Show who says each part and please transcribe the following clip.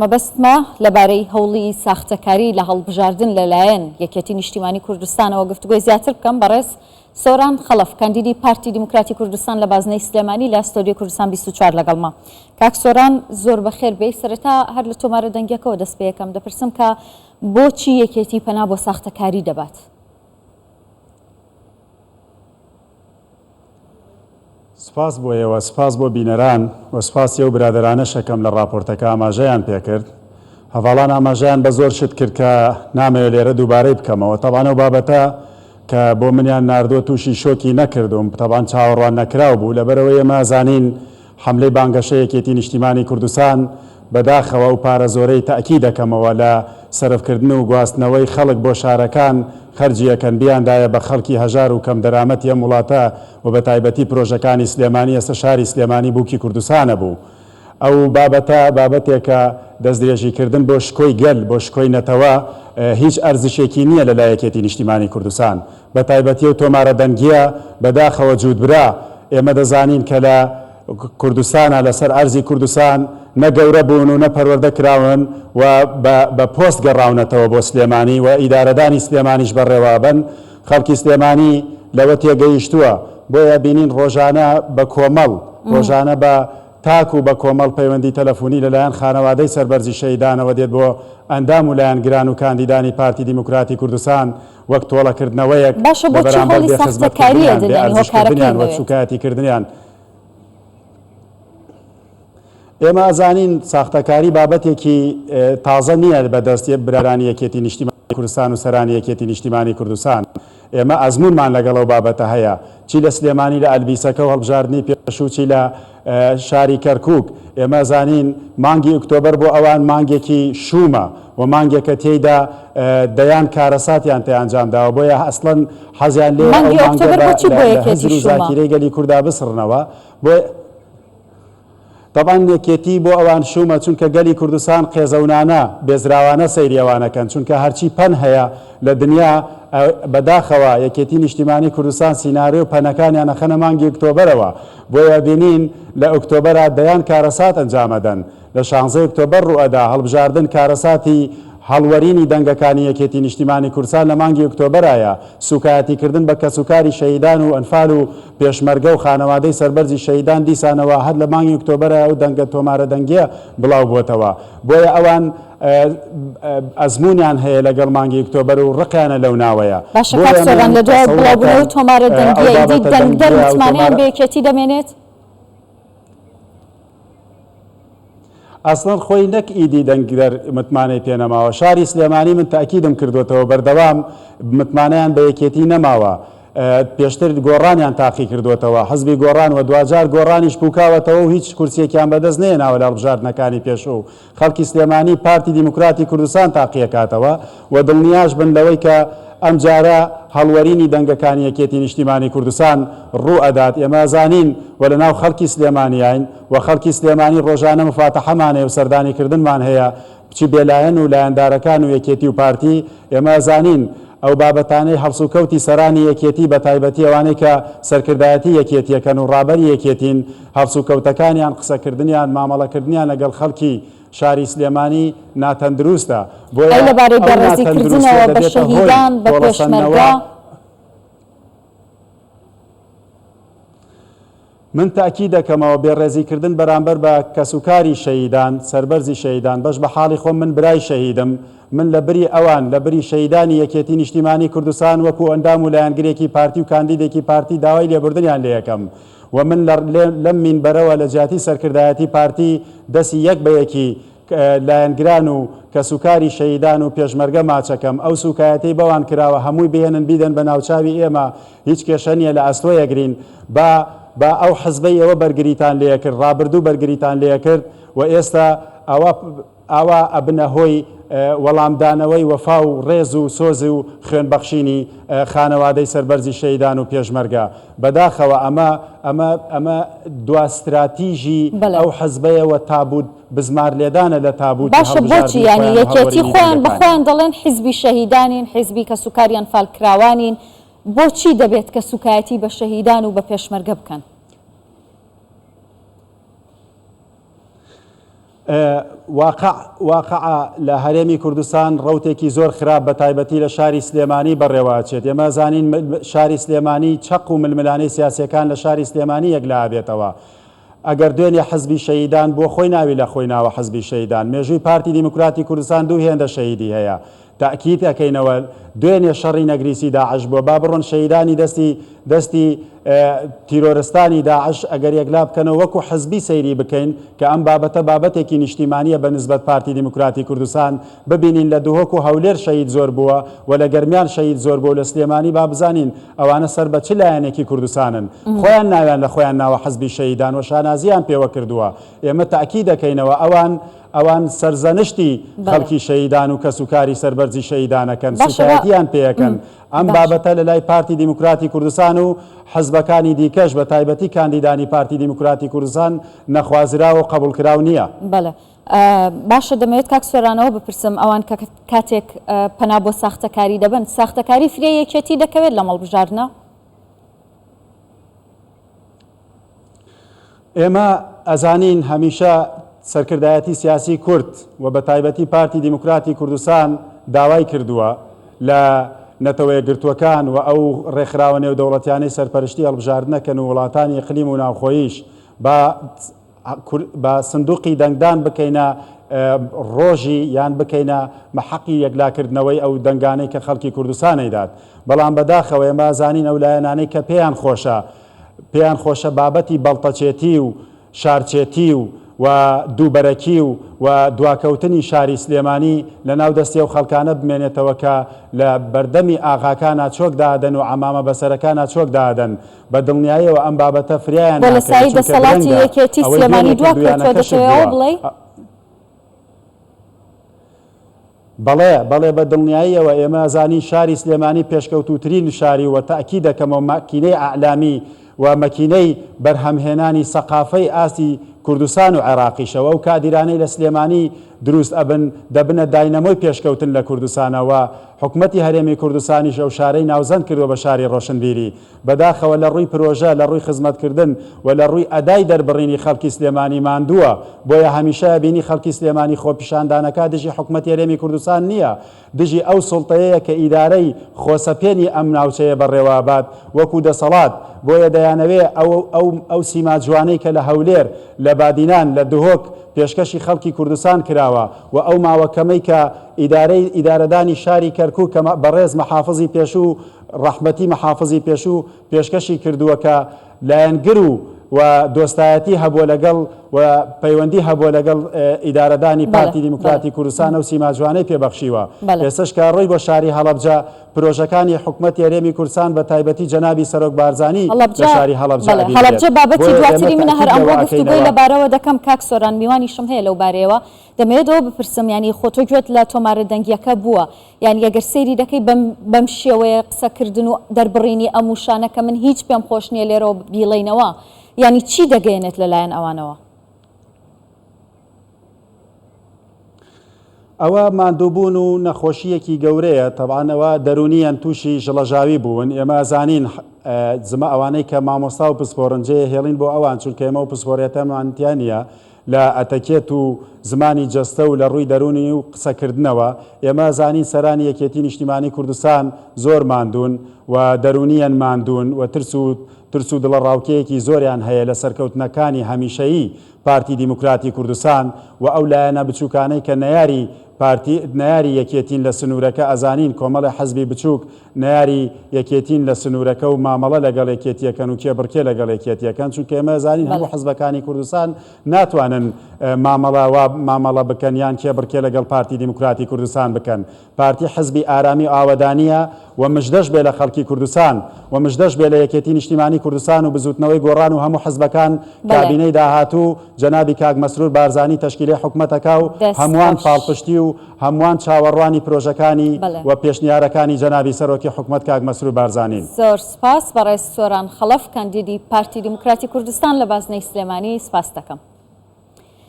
Speaker 1: مەبەستمە لەبارەی هەوڵی ساختەکاری لە هەڵبژاردن لەلایەن یەکێتی نیشتیمانی کوردستانەوە گفتوگۆی زیاتر بکەم بەڕێز سۆران خەڵەف کاندیدی پارتی دیموکراتی کوردستان لە بازنەی سلێمانی لە ستۆدیۆ کوردستان 24 لەگەڵما. کاک سۆران زۆر بەخێر بێ. سەرەتا هەر لە تۆمارە دەنگەکەەوە دەست پێ یەکەم دەپرسم کە بۆچی یەکێتی پەنا بۆ ساختەکاری دەبات؟
Speaker 2: سپاس بۆ ئێوە، سپاس بۆ بینەران و سپاسی ئەو برادەرانە شەکەم لە ڕاپۆرتەکە ئاماژەیان پێکرد. هەڤاڵان ئاماژەیان بە زۆر شت کرد کە نامەوێت لێرە دووبارەی بکەمەوە. تەبان ئەو بابەتە کە بۆ منیان ناردووە تووشی شۆکی نەکردوم، تەبان چاوەڕوان نەکراو بوو، لەبەرەوەی ئێمە زانین حملەی بانگەشە یەکێتی نیشتیمانی کوردستان بەداخەوە و پارە زۆرەی تاکی دەکەمەوە لە سەرفکردن و گواستنەوەی خەڵک بۆ شارەکان خەرجی یەکەن بیاندایە بە خەڵکی هەژار و کەم دەرامەتی ئەم وڵاتە و بە تایبەتی پرۆژەکانی سلێمانی ئێستا شاری سلێمانی بووکی کوردستانە بوو. ئەو بابەتە بابەتێکە دەستدرێژیکردن بۆ شکۆی گەل بۆ شکۆی نەتەوە هیچ ئەرزشێکی نییە لە لایەکێتی نیشتیمانی کوردستان. بە تایبەتی و تۆمارە دەنگیە بەداخەوە جوودبرا. ئێمە دەزانین کە لە کوردستانە لەسەر ئەرزی کوردستان نەگەورە بوون و نەپەروەردە کراون و بە پۆست گەڕاونەتەوە بۆ سلێمانی و ئیدارەدانی سلێمانیش بەڕێوابن. خەڵکی سلێمانی لەوە تێگەیشتووە، بۆیە بینین ڕۆژانە بە کۆمەڵ ڕۆژانە بە تاک و بە کۆمەڵ پەیوەندی تەلەفۆنی لەلایەن خانەوادەی سەربەرزی شەهیدانەوە دێت بۆ ئەندام و لایەنگران و کاندیدانی پارتی دیموکراتی کوردستان وەک تۆڵەکردنەوەیەک لە بەرامبەر بێخزمەتکردنیان بێ ئەرزشکردنیان وە سوکایەتیکردنیان. ئێمە ئەزانین ساختەکاری بابەتێکی تازە نییە بەدەستی برارانی یەکێتی نیشتیمانی کوردستان و سەرانی یەکێتی نیشتیمانی کوردستان. ئێمە ئەزمونمان لەگەڵەوە بابەتە هەیە، چی لە سلێمانی لە ئەلبیسەکە و هەڵبژاردننی پێشوو، چی لە شاری کەرکووک. ئێمە زانین مانگی ئۆکتۆبەر بۆ ئەوان مانگێکی شومە و مانگێکە تێیدا دەیان کارەساتیان تێ ئەنجامداوە، بۆیە ئەسڵەن حەزیان لێ هەزر و زاکیرەی گەلی کووردا بسڕنەوە. طبعاً یەکێتی بۆ ئەوان شومە چونکە گەلی کوردستان قێزەونانە بێزراوانە سەیریەوانەکەن، چونکە هەرچی پەن هەیە لە دنیا بەداخەوە یەکێتی نیشتیمانی کوردستان سیناری و پەنەکانیان ئەخەنە مانگی ئۆکتۆبەرەوە. بۆیە بینین لە ئۆکتۆبەرە دەیان کارەسات ئەنجامەدەن، لە 16 ئۆکتۆبەر ڕوئەدا هەڵبژاردن کارەساتی هەڵوەرینی دەنگەکانی یەکێتی نیشتیمانی کوردستان لە مانگی ئۆکتۆبەرایە، سوکایەتیکردن بە کەسوکاری شەهیدان و ئەنفال و پێشمەرگە و خانەوادەی سەربەرزی شەهیدان دیسانەوە هەر لە مانگی ئۆکتۆبەرە و دەنگە تۆمارە دەنگیە بڵاو بووتەوە. بۆیە ئەوان ئەزمونیان هەیە لەگەڵ مانگی ئۆکتۆبەر و ڕقیانە لەو ناوەیە.
Speaker 1: باشە کاک سۆران لە دوای بڵاوبوونەوە تۆمارە دەنگیە دی دەنگدەر متمانەیان بە یەکێتی دەمێنێت؟
Speaker 2: ئەسڵەن خۆی نەک ئیدی دەنگدەر متمانەی پێنەماوە. شاری سلێمانی من تاکیدم کردوێتەوە بەردەوام متمانەیان بە یەکێتی نەماوە. پێشتر گۆڕانیان تاقی کردوێتەوە، حزبی گۆڕان و دوجار گۆڕانیش بووکاوەتەوە و هیچ کورسێکیان بەدەست نێناوە لە هەڵبژاردنەکانی پێشوو. خەڵکی سلێمانی پارتی دیموکراتی کوردستان تاقیەکاتەوە و دڵنیاش بن لەوەی کە ئەم جارە هەڵوەرینی دەنگەکانی یەکێتی نیشتیمانی کوردستان ڕوو ئەدات. ئێمە زانین و لە ناو خەڵکی سلێمانیین و خەڵکی سلێمانی ڕۆژانە مفاتەحەمانەیە و سەردانیکردنمان هەیە بچی بێلایەن و لایەندارەکان و یەکێتی و پارتی. ئێمە زانین ئەو بابەتانەی هەڵسوکەوتی سەرانی یەکێتی بە تایبەتی ئەوانەی کە سەرکردایەتی یەکێتیەکەن و ڕابەری یەکێتین، هەڵسوکەوتەکانیان قسەکردنیان مامەڵەکردنیان لەگەڵ خەڵکی شاری سلێمانی ناتەندروستە.
Speaker 1: بۆیە لەبارەی بەڕێزیکردنەوە بە شەهیدان بە پێشمەرگە
Speaker 2: من تاکی دەکەمەوە بێڕێزیکردن بەرامبەر بە کەسوکاری شەهیدان سەربەرزی شەهیدان. بەش بە حاڵی خۆم من برای شەهیدم، من لە بری ئەوان لە بری شەهیدانی یەکێتی نیشتیمانی کوردستان وەکو ئەندام و لایەنگرێکی پارتی و کاندیدێکی پارتی داوای لێبوردنیان لێ یەکەم و من لەم مینبەرەوە لە جیاتی سەرکردایەتی پارتی دەستی یەک بە یەکی لایەنگران و کەسوکاری شەهیدان و پێشمەرگە ماچەکەم. ئەو سوکایەتەی بەوان کراوە هەمووی بێنن بیدەن بە ناوچاوی ئێمە، هیچ کێشە نیە لە ئەستۆ یەگرین. با ئەو حزبەی ئەوە بەرگریتان لێ کرد، ڕابردوو بەرگریتان لێ کرد و ئێستا ئەوە ئەبنە هۆی وەڵامدانەوەی وەفا و ڕێز و سۆز و خوێنبەخشینی خانەوادەی سەربەرزی شەهیدان و پێشمەرگە. بەداخەوە ئەمە دواستراتیژی ئەو حزبەیەوە تابوت بزمار لێدانە لە تابوت.
Speaker 1: باشە بۆچی یانی یەکێتی خۆیان بەخۆیان دەڵێن حیزبی شەهیدانین، حیزبی کە سوکاریان فالکراوانین، بۆچی دەبێت کە سوکایەتی بە شەهیدان و بە پێشمەرگە بکەن؟
Speaker 2: واقع لە هەرێمی کوردستان ڕەوتێکی زۆر خراپ بە تایبەتی لە شاری سلێمانی بەڕێوەچێت. ئێمە زانین شاری سلێمانی چەق و ململانەی سیاسیەکان لە شاری سلێمانی یەکلا بێتەوە. ئەگەر دوێنێ حزبی شەهیدان بۆ خۆی ناوی لە خۆی ناوە حزبی شەهیدان، مێژووی پارتی دیموکراتی کوردستان دوو هێندە شەهیدی هەیە. تاکید ئەەکەینەوە دوێنێ شەڕی نەگریسی داعش بۆ با بڕۆن شەهیدانی دەستی تیرۆرستانی داعش ئەگەر یەکلا بکەنەوە وەکو حزبی سەیری بکەین کە ئەم بابەتە بابەتێکی نیشتیمانیە بە نسبەت پارتی دیموکراتی کوردستان ببینین لە دووهۆک و هەولێر شەهید زۆر بووە و لە گەرمیان شەهید زۆر بوو لە سلێمانی با بزانین ئەوانە سەر بە چ لایەنێکی کوردستانن، خۆیان ناویان لە خۆیان ناوە حزبی شەهیدان و شانازیان پێوە کردووە. ئێمە تاکید دەکەینەوە ئەوان سەرزەنشتی خەڵکی شەهیدان و کەسوکاری سەربەرزی شەهیدانەکەن، سوتایەتیان پێەکەن. ئەم بابەتە لە لای پارتی دیموکراتی کوردستان و حزبەکانی دیکەش بە تایبەتی کاندیدانی پارتی دیموکراتی کوردستان نەخوازراوە و قبولکراو نییە.
Speaker 1: بەڵێ باشە، دەمەوێت کاک سۆرانەوە بپرسم ئەوان کە کاتێک پەنا بۆ ساختەکاری دەبن، ساختەکاری فرێیەکێتی دەکەوێت لە مەڵبژاردنە؟
Speaker 2: ئێمە ئەزانین هەمیشە سەرکردایەتی سیاسی کورد و بە تایبەتی پارتی دیموکراتی کوردستان داوای کردووە لە نەتەوەیە گرتوەکان و ئەو ڕێکخراوە نێودەوڵەتیانەی سەرپەرشتی هەڵبژاردنەکەن و وڵاتانی ئیقلیم و ناوخۆییش بە سندوقی دەنگدان بکەینە ڕۆژی یان بکەینە مەحەقی یەکلاکردنەوەی ئەو دەنگانەی کە خەڵکی کوردستانەیدات. بەڵام بەداخەوە ئێمە زانین ئەو لایەنانەی کە پێیان خۆشە بابەتی بەڵتەچێتی و شارچێتی و دووبەرەکی و دواکەوتنی شاری سلێمانی لە ناو دەستی و خەڵکانە بمێنێتەوە کە لە بەردەمی ئاغاکانە چۆک دادەن و عەمامە بەسەرەکانە چۆک دادەن بە دڵنیاییەوە ئەم بابەتە فریایان
Speaker 1: بۆ لە سایی دەسەڵاتی یەکێتی سلێمانی دواکەوتووە دەتەوێتەوە بڵێ؟
Speaker 2: بەڵێ بە دڵنیاییەوە ئێمە زانی شاری سلێمانی پێشکەوتوترین شاری و تاکید دەکەمەوە ماکینەی ئەعلامی و مەکینەی بەرهەمهێنانی سەقافەی ئاسی کوردستان و عێراقیشەوە و کادیرانەی لە سلێمانی دروست دەبنە داینەمۆی پێشکەوتن لە کوردستانەوە. حکومەتی هەرێمی کوردستانیش ئەو شارەی ناوزەند کردووە بە شاری ڕۆشنبیری. بەداخەوە لە ڕووی پرۆژە، لە ڕووی خزمەتکردن و لە ڕووی ئەدای دەربڕینی خەڵکی سلێمانی ماندووە. بۆیە هەمیشە بینی خەڵکی سلێمانی خۆپیشاندانەکە دژی حکومەتی هەرێمی کوردستان نییە، دژی ئەو سوڵتەیەیە کە ئیدارەی خۆسەپێنی ئەم ناوچەیە بەڕێوەبات وەکو دەسەڵات. بۆیە دەیانەوێ ئەو سیما جوانەی کە لە هەولێر لە بادینان لە دهۆک پێشکەشی خەڵکی کوردستان کراوە و ئەو ماوەکەمەی کە ئیدارەدانی شاری کەرکووک کە بەڕێز مەحافزی پێشوو ڕەحمەتی مەحافزی پێشوو پێشکەشی کردووە کە لایەنگر و دۆستایەتی هەبووە لەگەڵ و پەیوەندی هەبووە لەگەڵ ئیدارەدانی پارتی دیموکراتی کوردستان و سیما جوانەی پێبەخشیوە. ئێستش کە ڕۆی بۆ شاری هەڵەبجە پرۆژەکانی حکومەتی هەرێمی کوردستان بە تایبەتی جەنابی سەرۆک بارزانی لە شاری
Speaker 1: هەڵەبجە بابەتی دواتری منە هەر ئەم بۆ گفتوگۆی لەبارەوە دەکەم. کاک سۆران میوانیشم هەیە لەو بارەیەوە دەمەوێتەوە بپرسم، ینی خۆ تۆ گوێت لە تۆمارە دەنگیەکە بووە، یان ئەگەر سەیری دەکەی بەم شێوەیە قسەکردن و دەربڕینی ئەم وشانە کە من هیچ پێم خۆش نییە لێرەوە بیڵێنەوە، یعنی چی دەگەێنێت لەلایەن ئەوانەوە؟
Speaker 2: ئەوە ماندووبوون و نەخۆشیەکی گەورەیە. تەبعاً ئەوە دەرونیان تووشی ژڵەژاوی بوون. ئێمە زانین زمە ئەوانەی کە مامۆستا و پسپۆڕنجەیە هێڵین بۆ ئەوان، چونکە ئێمە و پسپۆڕێتەمانتیان نیە لە ئەتەکێت و زمانی جەستە و لە ڕووی دەرونی و قسەکردنەوە. ئێمە زانین سەرانی یەکێتی نیشتیمانی کوردستان زۆر ماندوون و دەرونیان ماندوون و ترس و دڵە ڕاوکەیەکی زۆریان هەیە لە سەرکەوتنەکانی هەمیشەیی پارتی دیموکراتی کوردستان و ئەو لایەنە بچووکانەی کە نەیاری یەکێتین لە سنوورەکە. ئەزانین کۆمەڵی حەزبی بچووک نەیاری یەکێتین لە سنوورەکە و مامەڵە لەگەڵ یەکێتیەکەن و کێبڕکێ لەگەڵ یەکێتیەکەن، چونکە ئێمە زانین هەموو حەزبەکانی کوردستان ناتوانن مامەڵە بکەن یان کێبڕکێ لەگەڵ پارتی دیموکراتی کوردستان بکەن. پارتی حەزبی ئارامی و ئاوەدانیە و مژدەش بێ لە خەڵکی کوردستان و مژدەش بێ لە یەکێتی نیشتیمانی کوردستان و بزوتنەوەی گۆڕان و هەموو حەزبەکان کابینەی داهاتوو جەنابی کاک مەسرور بارزانی تەشکیلی حکومەتەکە و هەمووان پاڵپشتی و هەمووان چاوەڕوانی پرۆژەکانی و پێشنیارەکانی جەنابی سەرۆکی حکومەت کاک مەسرور بارزانین.
Speaker 1: زۆر سپاس. بەڕێز سۆران خەڵەف کاندیدی پارتی دیموکراتی کوردستان لە بازنەی سلێمانی سپاس دەکەم.